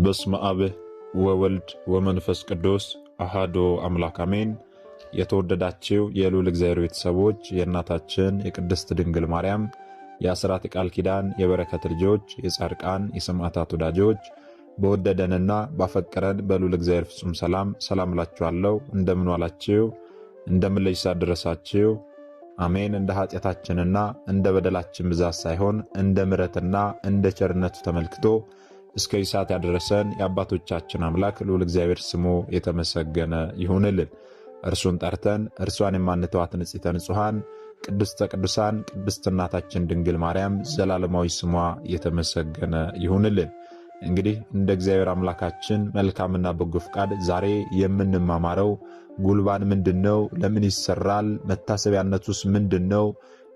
በስመ አብ ወወልድ ወመንፈስ ቅዱስ አሐዱ አምላክ አሜን። የተወደዳችሁ የልዑል እግዚአብሔር ቤተሰቦች የእናታችን የቅድስት ድንግል ማርያም የአስራት ቃል ኪዳን የበረከት ልጆች የጻድቃን የሰማዕታት ወዳጆች በወደደንና ባፈቀረን በልዑል እግዚአብሔር ፍጹም ሰላም እላችኋለሁ። እንደምን ዋላችሁ? እንደምን ለይሳ ደረሳችሁ? አሜን። እንደ ኃጢአታችንና እንደ በደላችን ብዛት ሳይሆን እንደ ምሕረትና እንደ ቸርነቱ ተመልክቶ እስከ ሰዓት ያደረሰን የአባቶቻችን አምላክ ልዑል እግዚአብሔር ስሙ የተመሰገነ ይሁንልን። እርሱን ጠርተን እርሷን የማንተዋት ንጽሕተ ንጹሐን ቅድስተ ቅዱሳን ቅድስት እናታችን ድንግል ማርያም ዘላለማዊ ስሟ የተመሰገነ ይሁንልን። እንግዲህ እንደ እግዚአብሔር አምላካችን መልካምና በጎ ፍቃድ ዛሬ የምንማማረው ጉልባን ምንድነው? ለምን ይሰራል? መታሰቢያነቱስ ምንድነው?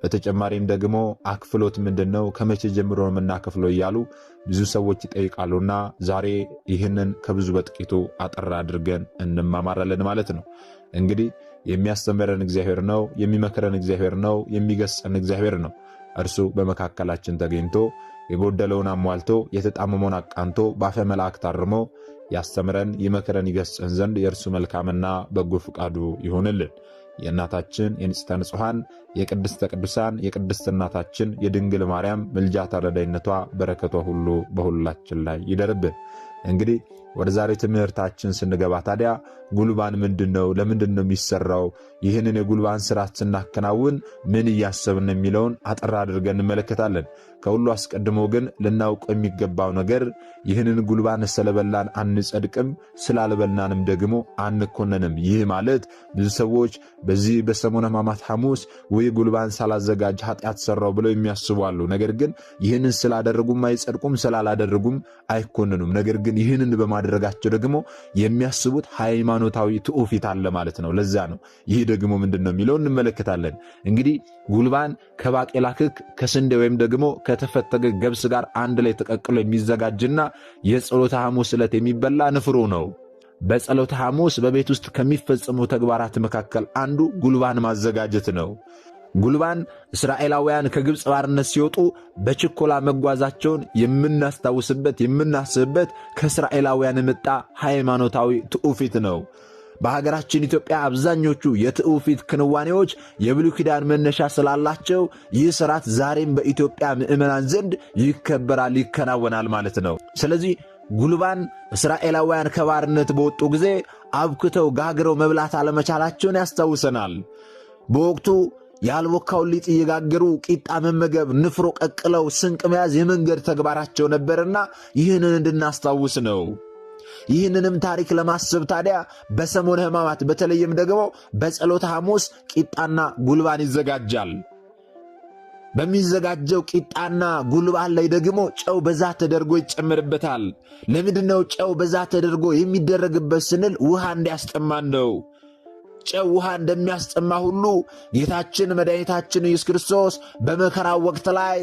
በተጨማሪም ደግሞ አክፍሎት ምንድነው? ከመቼ ጀምሮ ነው የምናከፍለው እያሉ ብዙ ሰዎች ይጠይቃሉና ዛሬ ይህንን ከብዙ በጥቂቱ አጠር አድርገን እንማማራለን ማለት ነው። እንግዲህ የሚያስተምረን እግዚአብሔር ነው፣ የሚመክረን እግዚአብሔር ነው፣ የሚገስጸን እግዚአብሔር ነው። እርሱ በመካከላችን ተገኝቶ የጎደለውን አሟልቶ የተጣመመውን አቃንቶ በአፈ መላእክት አርሞ ያስተምረን ይመክረን ይገስጸን ዘንድ የእርሱ መልካምና በጎ ፍቃዱ ይሆንልን። የእናታችን የንጽሕተ ንጹሐን የቅድስተ ቅዱሳን የቅድስት እናታችን የድንግል ማርያም ምልጃ ተረዳይነቷ በረከቷ ሁሉ በሁላችን ላይ ይደርብን። እንግዲህ ወደ ዛሬ ትምህርታችን ስንገባ ታዲያ ጉልባን ምንድነው? ለምንድነው የሚሰራው? ይህንን የጉልባን ስርዓት ስናከናውን ምን እያሰብን የሚለውን አጠር አድርገን እንመለከታለን። ከሁሉ አስቀድሞ ግን ልናውቅ የሚገባው ነገር ይህንን ጉልባን ስለበላን አንጸድቅም፣ ስላልበላንም ደግሞ አንኮነንም። ይህ ማለት ብዙ ሰዎች በዚህ በሰሙነ ሕማማት ሐሙስ ወይ ጉልባን ሳላዘጋጅ ኃጢአት ሰራው ብለው የሚያስቡ አሉ። ነገር ግን ይህንን ስላደረጉም አይጸድቁም፣ ስላላደረጉም አይኮነኑም። ነገር ግን ይህንን በማድረጋቸው ደግሞ የሚያስቡት ሃይማኖታዊ ትውፊት አለ ማለት ነው። ለዛ ነው ይህ ደግሞ ምንድነው የሚለው እንመለከታለን። እንግዲህ ጉልባን ከባቄላ ክክ ከስንዴ ወይም ደግሞ ከተፈተገ ገብስ ጋር አንድ ላይ ተቀቅሎ የሚዘጋጅና የጸሎተ ሐሙስ ዕለት የሚበላ ንፍሮ ነው። በጸሎተ ሐሙስ በቤት ውስጥ ከሚፈጸሙ ተግባራት መካከል አንዱ ጉልባን ማዘጋጀት ነው። ጉልባን እስራኤላውያን ከግብፅ ባርነት ሲወጡ በችኮላ መጓዛቸውን የምናስታውስበት የምናስብበት ከእስራኤላውያን የመጣ ሃይማኖታዊ ትውፊት ነው። በሀገራችን ኢትዮጵያ አብዛኞቹ የትውፊት ክንዋኔዎች የብሉይ ኪዳን መነሻ ስላላቸው ይህ ሥርዓት ዛሬም በኢትዮጵያ ምዕመናን ዘንድ ይከበራል፣ ይከናወናል ማለት ነው። ስለዚህ ጉልባን እስራኤላውያን ከባርነት በወጡ ጊዜ አብክተው ጋግረው መብላት አለመቻላቸውን ያስታውሰናል። በወቅቱ ያልቦካውን ሊጥ እየጋገሩ ቂጣ መመገብ፣ ንፍሮ ቀቅለው ስንቅ መያዝ የመንገድ ተግባራቸው ነበርና ይህንን እንድናስታውስ ነው። ይህንንም ታሪክ ለማሰብ ታዲያ በሰሙነ ሕማማት በተለይም ደግሞ በጸሎተ ሐሙስ ቂጣና ጉልባን ይዘጋጃል። በሚዘጋጀው ቂጣና ጉልባን ላይ ደግሞ ጨው በዛ ተደርጎ ይጨመርበታል። ለምንድነው ጨው በዛ ተደርጎ የሚደረግበት ስንል ውሃ እንዲያስጠማን ነው። ጨው ውሃ እንደሚያስጠማ ሁሉ ጌታችን መድኃኒታችን ኢየሱስ ክርስቶስ በመከራው ወቅት ላይ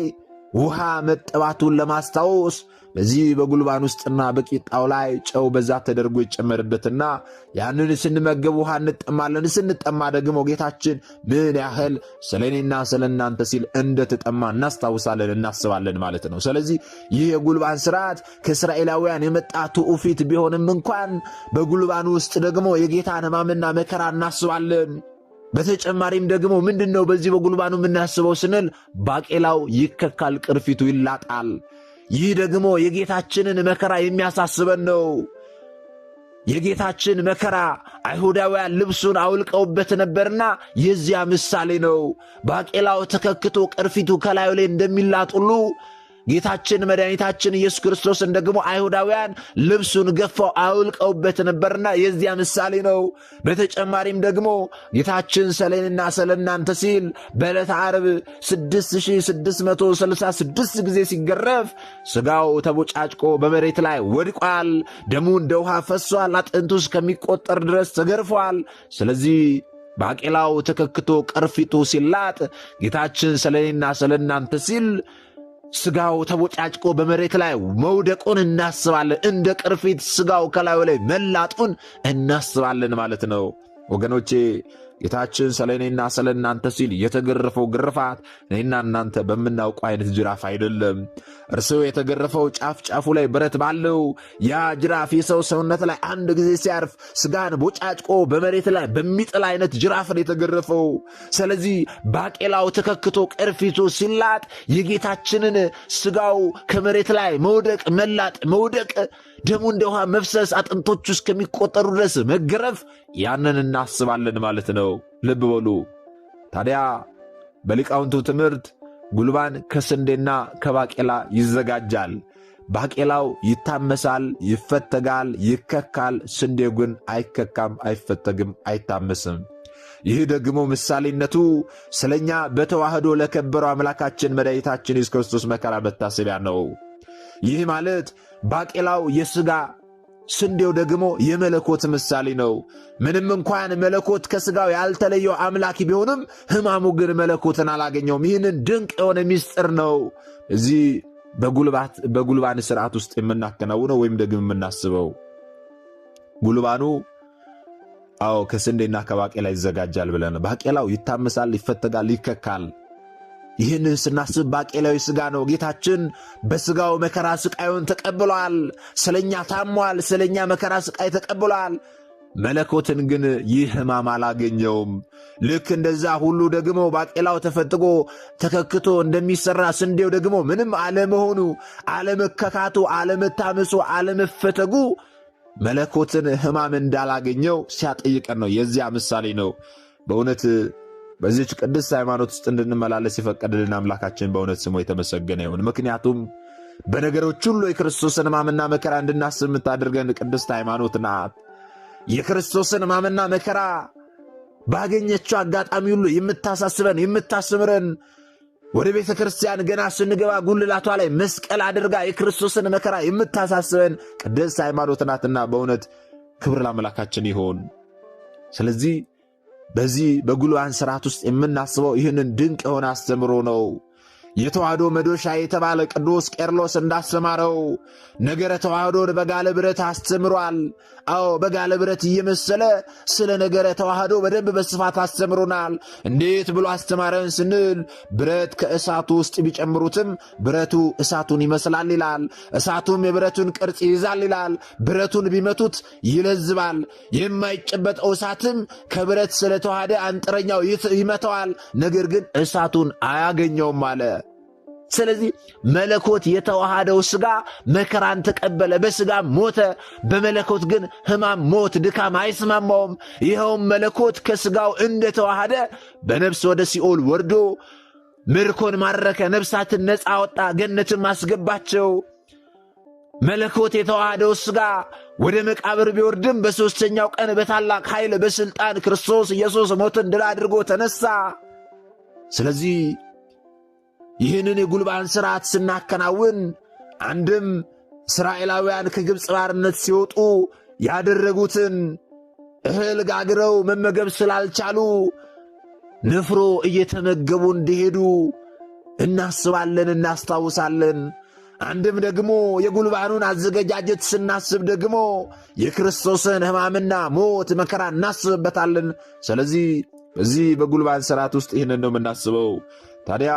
ውሃ መጠባቱን ለማስታወስ በዚህ በጉልባን ውስጥና በቂጣው ላይ ጨው በዛ ተደርጎ ይጨመርበትና ያንን ስንመገብ ውሃ እንጠማለን። ስንጠማ ደግሞ ጌታችን ምን ያህል ስለ እኔና ስለ እናንተ ሲል እንደተጠማ እናስታውሳለን፣ እናስባለን ማለት ነው። ስለዚህ ይህ የጉልባን ስርዓት ከእስራኤላውያን የመጣ ትውፊት ቢሆንም እንኳን በጉልባን ውስጥ ደግሞ የጌታን ሕማምና መከራ እናስባለን። በተጨማሪም ደግሞ ምንድነው በዚህ በጉልባኑ የምናስበው ስንል ባቄላው ይከካል፣ ቅርፊቱ ይላጣል። ይህ ደግሞ የጌታችንን መከራ የሚያሳስበን ነው። የጌታችን መከራ አይሁዳውያን ልብሱን አውልቀውበት ነበርና የዚያ ምሳሌ ነው። ባቄላው ተከክቶ ቅርፊቱ ከላዩ ላይ እንደሚላጥ ሁሉ ጌታችን መድኃኒታችን ኢየሱስ ክርስቶስን ደግሞ አይሁዳውያን ልብሱን ገፈው አውልቀውበት ነበርና የዚያ ምሳሌ ነው። በተጨማሪም ደግሞ ጌታችን ስለኔና ስለናንተ ሲል በዕለተ ዓርብ 6666 ጊዜ ሲገረፍ ሥጋው ተቦጫጭቆ በመሬት ላይ ወድቋል። ደሙ እንደ ውሃ ፈሷል። አጥንቱ እስከሚቆጠር ድረስ ተገርፏል። ስለዚህ ባቄላው ተከክቶ ቅርፊቱ ሲላጥ ጌታችን ስለኔና ስለናንተ ሲል ሥጋው ተቦጫጭቆ በመሬት ላይ መውደቁን እናስባለን። እንደ ቅርፊት ሥጋው ከላዩ ላይ መላጡን እናስባለን ማለት ነው። ወገኖቼ ጌታችን ስለ እኔና ስለ እናንተ ሲል የተገረፈው ግርፋት እኔና እናንተ በምናውቀው አይነት ጅራፍ አይደለም። እርሱ የተገረፈው ጫፍ ጫፉ ላይ ብረት ባለው ያ ጅራፍ የሰው ሰውነት ላይ አንድ ጊዜ ሲያርፍ ስጋን ቦጫጭቆ በመሬት ላይ በሚጥል አይነት ጅራፍ ነው የተገረፈው። ስለዚህ ባቄላው ተከክቶ ቅርፊቱ ሲላጥ የጌታችንን ስጋው ከመሬት ላይ መውደቅ መላጥ መውደቅ ደሙ እንደ ውሃ መፍሰስ አጥንቶቹ እስከሚቆጠሩ ድረስ መገረፍ ያንን እናስባለን ማለት ነው። ልብ በሉ። ታዲያ በሊቃውንቱ ትምህርት ጉልባን ከስንዴና ከባቄላ ይዘጋጃል። ባቄላው ይታመሳል፣ ይፈተጋል፣ ይከካል። ስንዴው ግን አይከካም፣ አይፈተግም፣ አይታመስም። ይህ ደግሞ ምሳሌነቱ ስለኛ በተዋህዶ ለከበረው አምላካችን መድኃኒታችን ኢየሱስ ክርስቶስ መከራ መታሰቢያ ነው። ይህ ማለት ባቄላው የሥጋ ስንዴው ደግሞ የመለኮት ምሳሌ ነው። ምንም እንኳን መለኮት ከሥጋው ያልተለየው አምላክ ቢሆንም ሕማሙ ግን መለኮትን አላገኘውም። ይህንን ድንቅ የሆነ ምስጢር ነው እዚህ በጉልባን ሥርዓት ውስጥ የምናከናውነው ወይም ደግሞ የምናስበው። ጉልባኑ ከስንዴና ከባቄላ ይዘጋጃል ብለን ባቄላው ይታመሳል፣ ይፈተጋል፣ ይከካል። ይህንን ስናስብ ባቄላዊ ሥጋ ነው። ጌታችን በሥጋው መከራ ሥቃዩን ተቀብሏል። ስለኛ ታሟል። ስለኛ መከራ ሥቃይ ተቀብሏል። መለኮትን ግን ይህ ሕማም አላገኘውም። ልክ እንደዛ ሁሉ ደግሞ ባቄላው ተፈትጎ ተከክቶ እንደሚሠራ ስንዴው ደግሞ ምንም አለመሆኑ፣ አለመከካቱ፣ አለመታመሱ፣ አለመፈተጉ መለኮትን ሕማም እንዳላገኘው ሲያጠይቀን ነው። የዚያ ምሳሌ ነው። በእውነት በዚህች ቅድስት ሃይማኖት ውስጥ እንድንመላለስ የፈቀደልን አምላካችን በእውነት ስሙ የተመሰገነ ይሁን። ምክንያቱም በነገሮች ሁሉ የክርስቶስን ሕማምና መከራ እንድናስብ የምታደርገን ቅድስት ሃይማኖት ናት። የክርስቶስን ሕማምና መከራ ባገኘችው አጋጣሚ ሁሉ የምታሳስበን የምታስምረን፣ ወደ ቤተ ክርስቲያን ገና ስንገባ ጉልላቷ ላይ መስቀል አድርጋ የክርስቶስን መከራ የምታሳስበን ቅድስት ሃይማኖት ናትና በእውነት ክብር ለአምላካችን ይሆን። ስለዚህ በዚህ በጉልባን ሥርዓት ውስጥ የምናስበው ይህንን ድንቅ የሆነ አስተምሮ ነው። የተዋህዶ መዶሻ የተባለ ቅዱስ ቄርሎስ እንዳስተማረው ነገረ ተዋህዶን በጋለ ብረት አስተምሯል። በጋለ ብረት እየመሰለ ስለ ነገረ ተዋህዶ በደንብ በስፋት አስተምሮናል። እንዴት ብሎ አስተማረን ስንል ብረት ከእሳቱ ውስጥ ቢጨምሩትም ብረቱ እሳቱን ይመስላል ይላል። እሳቱም የብረቱን ቅርጽ ይይዛል ይላል። ብረቱን ቢመቱት ይለዝባል። የማይጨበጠው እሳትም ከብረት ስለተዋሃደ አንጥረኛው ይመተዋል፣ ነገር ግን እሳቱን አያገኘውም አለ። ስለዚህ መለኮት የተዋሃደው ሥጋ መከራን ተቀበለ፣ በሥጋ ሞተ። በመለኮት ግን ሕማም፣ ሞት፣ ድካም አይስማማውም። ይኸውም መለኮት ከሥጋው እንደተዋሃደ በነፍስ ወደ ሲኦል ወርዶ ምርኮን ማረከ፣ ነፍሳትን ነፃ አወጣ፣ ገነትን ማስገባቸው። መለኮት የተዋሃደው ሥጋ ወደ መቃብር ቢወርድም በሦስተኛው ቀን በታላቅ ኃይል በሥልጣን ክርስቶስ ኢየሱስ ሞትን ድል አድርጎ ተነሣ። ስለዚህ ይህንን የጉልባን ሥርዓት ስናከናውን አንድም እስራኤላውያን ከግብፅ ባርነት ሲወጡ ያደረጉትን እህል ጋግረው መመገብ ስላልቻሉ ንፍሮ እየተመገቡ እንዲሄዱ እናስባለን፣ እናስታውሳለን። አንድም ደግሞ የጉልባኑን አዘገጃጀት ስናስብ ደግሞ የክርስቶስን ሕማምና ሞት መከራ እናስብበታለን። ስለዚህ በዚህ በጉልባን ሥርዓት ውስጥ ይህንን ነው የምናስበው። ታዲያ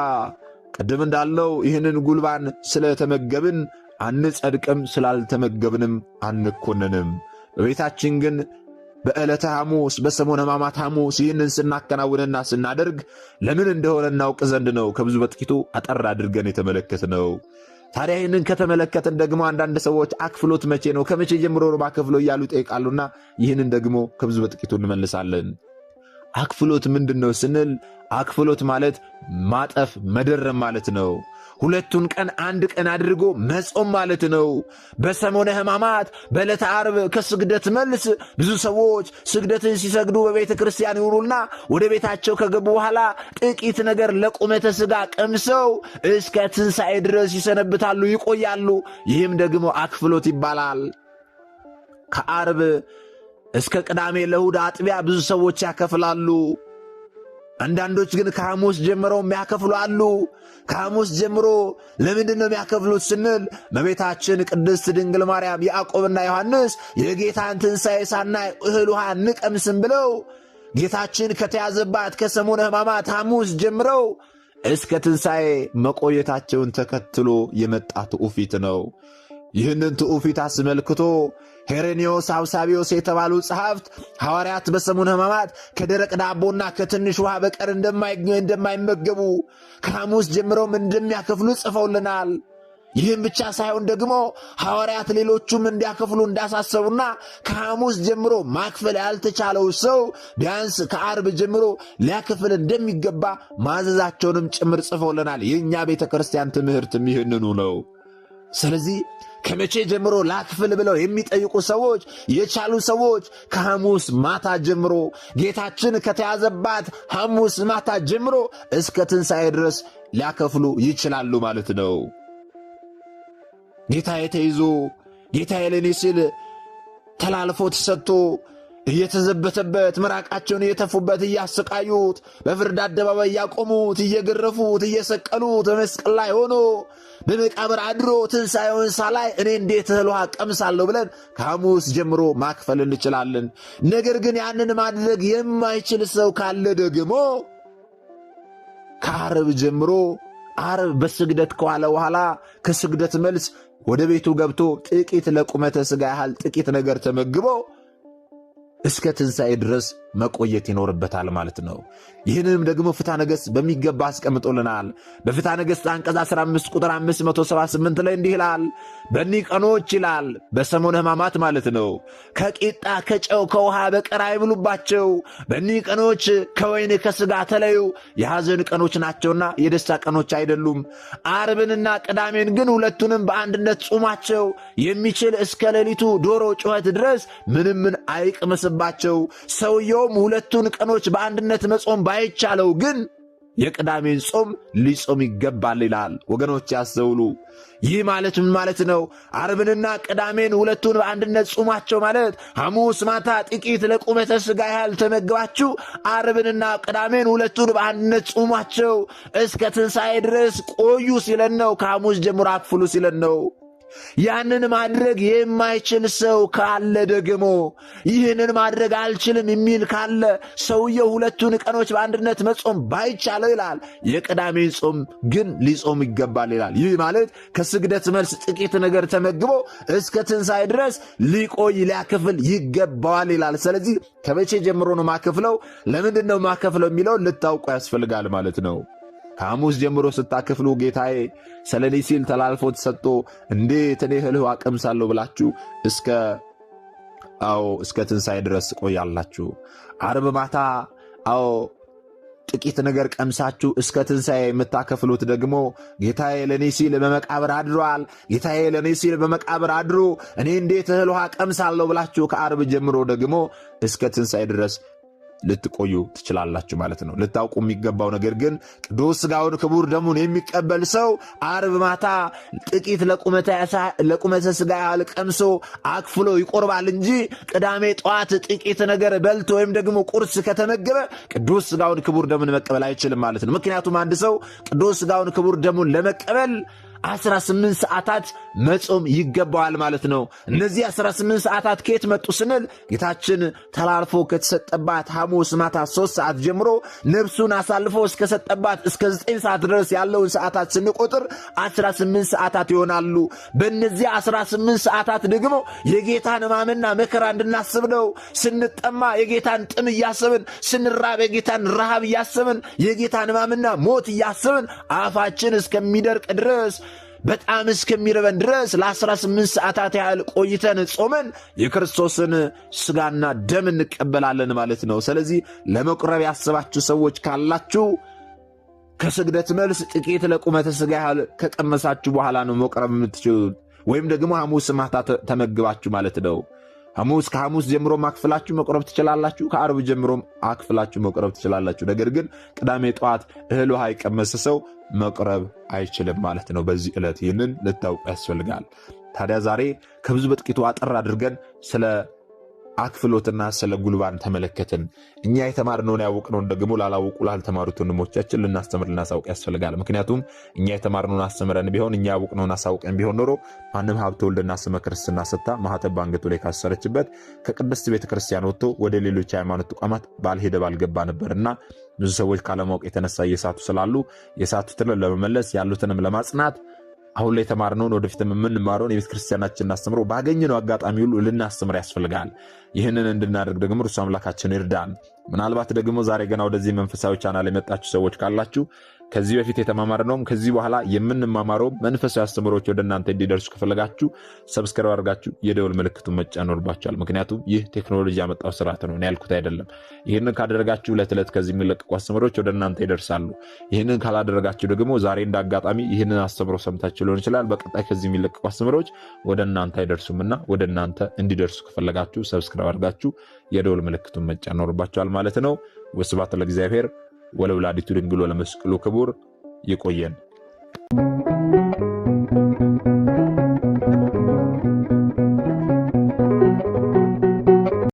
ቅድም እንዳለው ይህንን ጉልባን ስለተመገብን አንጸድቅም፣ ስላልተመገብንም አንኮነንም። በቤታችን ግን በዕለተ ሐሙስ በሰሙነ ሕማማት ሐሙስ ይህንን ስናከናውንና ስናደርግ ለምን እንደሆነ እናውቅ ዘንድ ነው ከብዙ በጥቂቱ አጠር አድርገን የተመለከትነው። ታዲያ ይህንን ከተመለከትን ደግሞ አንዳንድ ሰዎች አክፍሎት መቼ ነው ከመቼ ጀምሮ ነው ማከፍለው እያሉ ይጠይቃሉና ይህንን ደግሞ ከብዙ በጥቂቱ እንመልሳለን። አክፍሎት ምንድን ነው ስንል አክፍሎት ማለት ማጠፍ መደረም ማለት ነው። ሁለቱን ቀን አንድ ቀን አድርጎ መጾም ማለት ነው። በሰሞነ ሕማማት በዕለተ ዓርብ ከስግደት መልስ ብዙ ሰዎች ስግደትን ሲሰግዱ በቤተ ክርስቲያን ይውሉና ወደ ቤታቸው ከገቡ በኋላ ጥቂት ነገር ለቁመተ ሥጋ ቀምሰው እስከ ትንሣኤ ድረስ ይሰነብታሉ፣ ይቆያሉ። ይህም ደግሞ አክፍሎት ይባላል። ከዓርብ እስከ ቅዳሜ ለእሑድ አጥቢያ ብዙ ሰዎች ያከፍላሉ። አንዳንዶች ግን ከሐሙስ ጀምረው የሚያከፍሉ አሉ። ከሐሙስ ጀምሮ ለምንድን ነው የሚያከፍሉት ስንል እመቤታችን ቅድስት ድንግል ማርያም፣ ያዕቆብና ዮሐንስ የጌታን ትንሣኤ ሳናይ እህል ውሃ እንቀምስም ብለው ጌታችን ከተያዘባት ከሰሙነ ሕማማት ሐሙስ ጀምረው እስከ ትንሣኤ መቆየታቸውን ተከትሎ የመጣ ትውፊት ነው። ይህንን ትውፊት አስመልክቶ ሄሬኔዎስ አብሳቢዎስ የተባሉ ጸሐፍት ሐዋርያት በሰሙነ ሕማማት ከደረቅ ዳቦና ከትንሽ ውሃ በቀር እንደማይመገቡ ከሐሙስ ጀምረውም እንደሚያከፍሉ ጽፈውልናል። ይህም ብቻ ሳይሆን ደግሞ ሐዋርያት ሌሎቹም እንዲያከፍሉ እንዳሳሰቡና ከሐሙስ ጀምሮ ማክፈል ያልተቻለው ሰው ቢያንስ ከዓርብ ጀምሮ ሊያከፍል እንደሚገባ ማዘዛቸውንም ጭምር ጽፈውልናል። የእኛ ቤተ ክርስቲያን ትምህርትም ይህንኑ ነው። ስለዚህ ከመቼ ጀምሮ ላክፍል ብለው የሚጠይቁ ሰዎች የቻሉ ሰዎች ከሐሙስ ማታ ጀምሮ ጌታችን ከተያዘባት ሐሙስ ማታ ጀምሮ እስከ ትንሣኤ ድረስ ሊያከፍሉ ይችላሉ ማለት ነው። ጌታዬ ተይዞ ጌታዬ ለኔ ሲል ተላልፎ ተሰጥቶ እየተዘበተበት ምራቃቸውን እየተፉበት እያሰቃዩት በፍርድ አደባባይ እያቆሙት እየገረፉት እየሰቀሉት በመስቀል ላይ ሆኖ በመቃብር አድሮ ትንሣኤውን ሳላይ እኔ እንዴት እህል ውሃ ቀምሳለሁ ብለን ከሐሙስ ጀምሮ ማክፈል እንችላለን። ነገር ግን ያንን ማድረግ የማይችል ሰው ካለ ደግሞ ከዓርብ ጀምሮ ዓርብ በስግደት ከዋለ በኋላ ከስግደት መልስ ወደ ቤቱ ገብቶ ጥቂት ለቁመተ ሥጋ ያህል ጥቂት ነገር ተመግቦ እስከ ትንሣኤ ድረስ መቆየት ይኖርበታል ማለት ነው። ይህንንም ደግሞ ፍትሐ ነገሥት በሚገባ አስቀምጦልናል። በፍትሐ ነገሥት አንቀጽ 15 ቁጥር 578 ላይ እንዲህ ይላል፣ በእኒህ ቀኖች ይላል በሰሙነ ሕማማት ማለት ነው፣ ከቂጣ ከጨው ከውሃ በቀር አይብሉባቸው። በእኒህ ቀኖች ከወይን ከሥጋ ተለዩ፣ የሐዘን ቀኖች ናቸውና የደስታ ቀኖች አይደሉም። ዓርብንና ቅዳሜን ግን ሁለቱንም በአንድነት ጹማቸው። የሚችል እስከ ሌሊቱ ዶሮ ጩኸት ድረስ ምንምን አይቅመስባቸው። ሰውየውም ሁለቱን ቀኖች በአንድነት መጾም ባይቻለው ግን የቅዳሜን ጾም ሊጾም ይገባል ይላል። ወገኖች ያስተውሉ። ይህ ማለት ምን ማለት ነው? ዓርብንና ቅዳሜን ሁለቱን በአንድነት ጹማቸው ማለት ሐሙስ ማታ ጥቂት ለቁመተ ሥጋ ያህል ተመግባችሁ ዓርብንና ቅዳሜን ሁለቱን በአንድነት ጹማቸው እስከ ትንሣኤ ድረስ ቆዩ ሲለን ነው። ከሐሙስ ጀምሮ አክፍሉ ሲለን ነው። ያንን ማድረግ የማይችል ሰው ካለ ደግሞ ይህንን ማድረግ አልችልም የሚል ካለ ሰውየው ሁለቱን ቀኖች በአንድነት መጾም ባይቻለው ይላል የቅዳሜን ጾም ግን ሊጾም ይገባል ይላል። ይህ ማለት ከስግደት መልስ ጥቂት ነገር ተመግቦ እስከ ትንሣኤ ድረስ ሊቆይ ሊያከፍል ይገባዋል ይላል። ስለዚህ ከመቼ ጀምሮ ነው ማከፍለው? ለምንድን ነው ማከፍለው የሚለው ልታውቁ ያስፈልጋል ማለት ነው። ከሐሙስ ጀምሮ ስታከፍሉ ጌታዬ ስለ እኔ ሲል ተላልፎ ተሰጥቶ እንዴት እኔ እህል ውሃ ቀምሳለሁ ብላችሁ እስከ ትንሣኤ ድረስ ቆያላችሁ። ዓርብ ማታ ጥቂት ነገር ቀምሳችሁ እስከ ትንሣኤ የምታከፍሉት ደግሞ ጌታዬ ለእኔ ሲል በመቃብር አድሯል፣ ጌታዬ ለእኔ ሲል በመቃብር አድሮ እኔ እንዴት እህል ውሃ ቀምሳለሁ ብላችሁ ከዓርብ ጀምሮ ደግሞ እስከ ትንሣኤ ድረስ ልትቆዩ ትችላላችሁ ማለት ነው። ልታውቁ የሚገባው ነገር ግን ቅዱስ ሥጋውን ክቡር ደሙን የሚቀበል ሰው ዓርብ ማታ ጥቂት ለቁመተ ሥጋ ያህል ቀምሶ አክፍሎ ይቆርባል እንጂ ቅዳሜ ጠዋት ጥቂት ነገር በልቶ ወይም ደግሞ ቁርስ ከተመገበ ቅዱስ ሥጋውን ክቡር ደሙን መቀበል አይችልም ማለት ነው። ምክንያቱም አንድ ሰው ቅዱስ ሥጋውን ክቡር ደሙን ለመቀበል 18 ሰዓታት መጾም ይገባዋል ማለት ነው። እነዚህ 18 ሰዓታት ከየት መጡ ስንል ጌታችን ተላልፎ ከተሰጠባት ሐሙስ ማታ 3 ሰዓት ጀምሮ ነፍሱን አሳልፎ እስከሰጠባት እስከ 9 ሰዓት ድረስ ያለውን ሰዓታት ስንቆጥር 18 ሰዓታት ይሆናሉ። በእነዚህ 18 ሰዓታት ደግሞ የጌታን ሕማምና መከራ እንድናስብ ነው። ስንጠማ የጌታን ጥም እያሰብን፣ ስንራብ የጌታን ረሃብ እያሰብን፣ የጌታን ሕማምና ሞት እያሰብን አፋችን እስከሚደርቅ ድረስ በጣም እስከሚርበን ድረስ ለ18 ሰዓታት ያህል ቆይተን ጾመን የክርስቶስን ሥጋና ደም እንቀበላለን ማለት ነው። ስለዚህ ለመቁረብ ያስባችሁ ሰዎች ካላችሁ ከስግደት መልስ ጥቂት ለቁመተ ሥጋ ያህል ከቀመሳችሁ በኋላ ነው መቁረብ የምትችሉት። ወይም ደግሞ ሐሙስ ማታ ተመግባችሁ ማለት ነው። ከሐሙስ ጀምሮ አክፍላችሁ መቁረብ ትችላላችሁ። ከዓርብ ጀምሮ አክፍላችሁ መቁረብ ትችላላችሁ። ነገር ግን ቅዳሜ ጠዋት እህል ውሃ የቀመሰ ሰው መቁረብ አይችልም ማለት ነው። በዚህ ዕለት ይህንን ልታውቁ ያስፈልጋል። ታዲያ ዛሬ ከብዙ በጥቂቱ አጠር አድርገን ስለ አክፍሎትና ስለ ጉልባን ተመለከትን። እኛ የተማርነውን ያወቅነውን ደግሞ ላላወቁ ላልተማሩት ወንድሞቻችን ልናስተምር ልናሳውቅ ያስፈልጋል። ምክንያቱም እኛ የተማርነውን አስተምረን ቢሆን እኛ ያወቅነውን አሳውቀን ቢሆን ኖሮ ማንም ሀብተ ወልድና ስመ ክርስትና ሰጥታ ማኅተብ በአንገቱ ላይ ካሰረችበት ከቅድስት ቤተክርስቲያን ወጥቶ ወደ ሌሎች ሃይማኖት ተቋማት ባልሄደ ባልገባ ነበርና ብዙ ሰዎች ካለማወቅ የተነሳ እየሳቱ ስላሉ የሳቱትን ለመመለስ ያሉትንም ለማጽናት አሁን ላይ የተማርነውን ወደፊትም የምንማረውን የቤተ ክርስቲያናችንን አስተምሮ ባገኘነው አጋጣሚ ሁሉ ልናስተምር ያስፈልጋል። ይህንን እንድናደርግ ደግሞ እርሱ አምላካችን ይርዳን። ምናልባት ደግሞ ዛሬ ገና ወደዚህ መንፈሳዊ ቻናል የመጣችሁ ሰዎች ካላችሁ ከዚህ በፊት የተማማርነውም ከዚህ በኋላ የምንማማረው መንፈሳዊ አስተምሮች ወደ እናንተ እንዲደርሱ ከፈለጋችሁ ሰብስክራይብ አድርጋችሁ የደወል ምልክቱን መጫን ይኖርባችኋል። ምክንያቱም ይህ ቴክኖሎጂ ያመጣው ስርዓት ነው፣ እኔ ያልኩት አይደለም። ይህንን ካደረጋችሁ ዕለት ዕለት ከዚህ የሚለቀቁ አስተምሮች ወደ እናንተ ይደርሳሉ። ይህንን ካላደረጋችሁ ደግሞ ዛሬ እንዳጋጣሚ ይህንን አስተምሮ ሰምታችሁ ሊሆን ይችላል፣ በቀጣይ ከዚህ የሚለቀቁ አስተምሮች ወደ እናንተ አይደርሱምና ወደ እናንተ እንዲደርሱ ከፈለጋችሁ ሰብስክራይብ አድርጋችሁ የደወል ምልክቱን መጫን ይኖርባችኋል ማለት ነው። ወስብሐት ለእግዚአብሔር ወለወላዲቱ ድንግል ወለመስቀሉ ክቡር። ይቆየን።